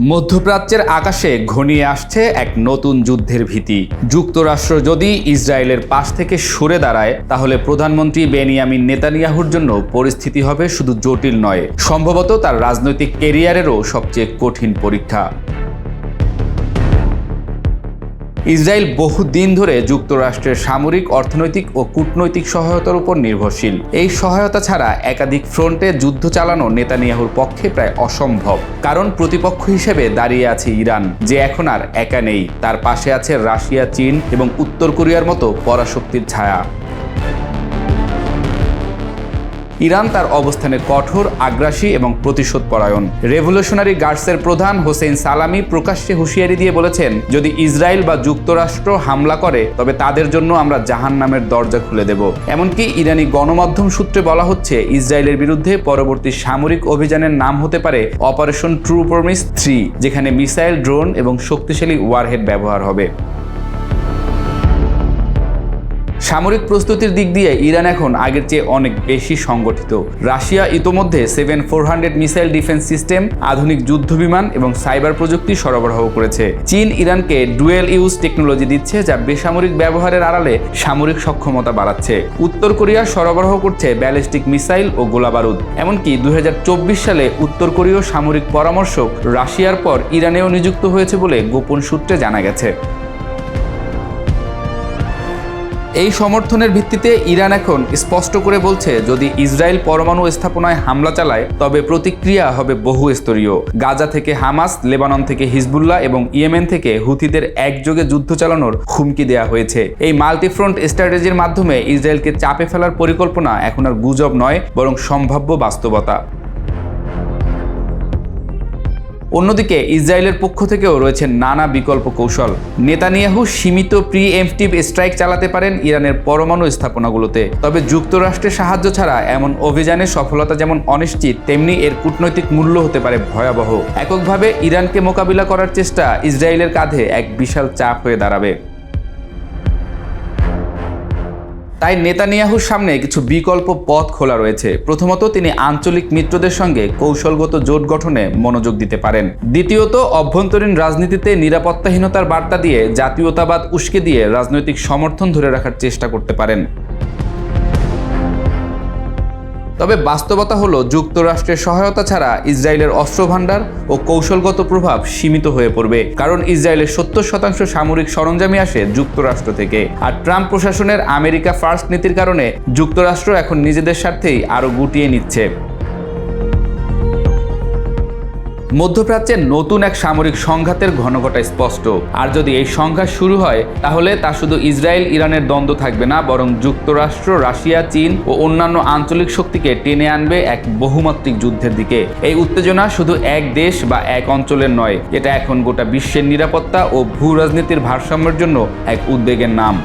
মধ্যপ্রাচ্যের আকাশে ঘনিয়ে আসছে এক নতুন যুদ্ধের ভীতি। যুক্তরাষ্ট্র যদি ইসরায়েলের পাশ থেকে সরে দাঁড়ায়, তাহলে প্রধানমন্ত্রী বেনিয়ামিন নেতানিয়াহুর জন্য পরিস্থিতি হবে শুধু জটিল নয়, সম্ভবত তার রাজনৈতিক ক্যারিয়ারেরও সবচেয়ে কঠিন পরীক্ষা। ইসরায়েল বহুদিন ধরে যুক্তরাষ্ট্রের সামরিক, অর্থনৈতিক ও কূটনৈতিক সহায়তার উপর নির্ভরশীল। এই সহায়তা ছাড়া একাধিক ফ্রন্টে যুদ্ধ চালানো নেতানিয়াহুর পক্ষে প্রায় অসম্ভব। কারণ প্রতিপক্ষ হিসেবে দাঁড়িয়ে আছে ইরান, যে এখন আর একা নেই। তার পাশে আছে রাশিয়া, চীন এবং উত্তর কোরিয়ার মতো পরাশক্তির ছায়া। ইরান তার অবস্থানে কঠোর, আগ্রাসী এবং প্রতিশোধপরায়ণ। রেভলিউশনারি গার্ডসের প্রধান হোসেইন সালামি প্রকাশ্যে হুঁশিয়ারি দিয়ে বলেছেন, যদি ইসরায়েল বা যুক্তরাষ্ট্র হামলা করে, তবে তাদের জন্য আমরা জাহান্নামের দরজা খুলে দেব। এমনকি ইরানি গণমাধ্যম সূত্রে বলা হচ্ছে, ইসরায়েলের বিরুদ্ধে পরবর্তী সামরিক অভিযানের নাম হতে পারে অপারেশন ট্রু প্রমিস 3, যেখানে মিসাইল, ড্রোন এবং শক্তিশালী ওয়ারহেড ব্যবহার হবে। সামরিক প্রস্তুতির দিক দিয়ে ইরান এখন আগের চেয়ে অনেক বেশি সংগঠিত। রাশিয়া ইতোমধ্যে 7400 মিসাইল ডিফেন্স সিস্টেম, আধুনিক যুদ্ধবিমান এবং সাইবার প্রযুক্তি সরবরাহ করেছে। চীন ইরানকে ডুয়েল ইউজ টেকনোলজি দিচ্ছে, যা বেসামরিক ব্যবহারের আড়ালে সামরিক সক্ষমতা বাড়াচ্ছে। উত্তর কোরিয়া সরবরাহ করছে ব্যালিস্টিক মিসাইল ও গোলাবারুদ। এমনকি 2024 সালে উত্তর কোরীয় সামরিক পরামর্শক রাশিয়ার পর ইরানেও নিযুক্ত হয়েছে বলে গোপন সূত্রে জানা গেছে। এই সমর্থনের ভিত্তিতে ইরান এখন স্পষ্ট করে বলছে, যদি ইসরায়েল পরমাণু স্থাপনায় হামলা চালায়, তবে প্রতিক্রিয়া হবে বহুস্তরীয়। গাজা থেকে হামাস, লেবানন থেকে হিজবুল্লাহ এবং ইয়েমেন থেকে হুথিদের একযোগে যুদ্ধ চালানোর হুমকি দেওয়া হয়েছে। এই মাল্টিফ্রন্ট স্ট্র্যাটেজির মাধ্যমে ইসরায়েলকে চাপে ফেলার পরিকল্পনা এখন আর গুজব নয়, বরং সম্ভাব্য বাস্তবতা। অন্যদিকে ইসরায়েলের পক্ষ থেকেও রয়েছে নানা বিকল্প কৌশল। নেতানিয়াহু সীমিত প্রিএম্পটিভ স্ট্রাইক চালাতে পারেন ইরানের পরমাণু স্থাপনাগুলোতে। তবে যুক্তরাষ্ট্রের সাহায্য ছাড়া এমন অভিযানের সফলতা যেমন অনিশ্চিত, তেমনি এর কূটনৈতিক মূল্য হতে পারে ভয়াবহ। এককভাবে ইরানকে মোকাবিলা করার চেষ্টা ইসরায়েলের কাঁধে এক বিশাল চাপ হয়ে দাঁড়াবে। তাই নেতানিয়াহুর সামনে কিছু বিকল্প পথ খোলা রয়েছে। প্রথমত, তিনি আঞ্চলিক মিত্রদের সঙ্গে কৌশলগত জোট গঠনে মনোযোগ দিতে পারেন। দ্বিতীয়ত, অভ্যন্তরীণ রাজনীতিতে নিরাপত্তাহীনতার বার্তা দিয়ে জাতীয়তাবাদ উস্কে দিয়ে রাজনৈতিক সমর্থন ধরে রাখার চেষ্টা করতে পারেন। তবে বাস্তবতা হলো, যুক্তরাষ্ট্রের সহায়তা ছাড়া ইসরায়েলের অস্ত্রভান্ডার ও কৌশলগত প্রভাব সীমিত হয়ে পড়বে। কারণ ইসরায়েলের 70% সামরিক সরঞ্জামই আসে যুক্তরাষ্ট্র থেকে। আর ট্রাম্প প্রশাসনের আমেরিকা ফার্স্ট নীতির কারণে যুক্তরাষ্ট্র এখন নিজেদের স্বার্থেই আরও গুটিয়ে নিচ্ছে। মধ্যপ্রাচ্যে নতুন এক সামরিক সংঘাতের ঘনঘটা স্পষ্ট। আর যদি এই সংঘাত শুরু হয়, তাহলে তা শুধু ইসরায়েল ইরানের দ্বন্দ্ব থাকবে না, বরং যুক্তরাষ্ট্র, রাশিয়া, চীন ও অন্যান্য আঞ্চলিক শক্তিকে টেনে আনবে এক বহুমাত্রিক যুদ্ধের দিকে। এই উত্তেজনা শুধু এক দেশ বা এক অঞ্চলের নয়, এটা এখন গোটা বিশ্বের নিরাপত্তা ও ভূ রাজনীতির ভারসাম্যের জন্য এক উদ্বেগের নাম।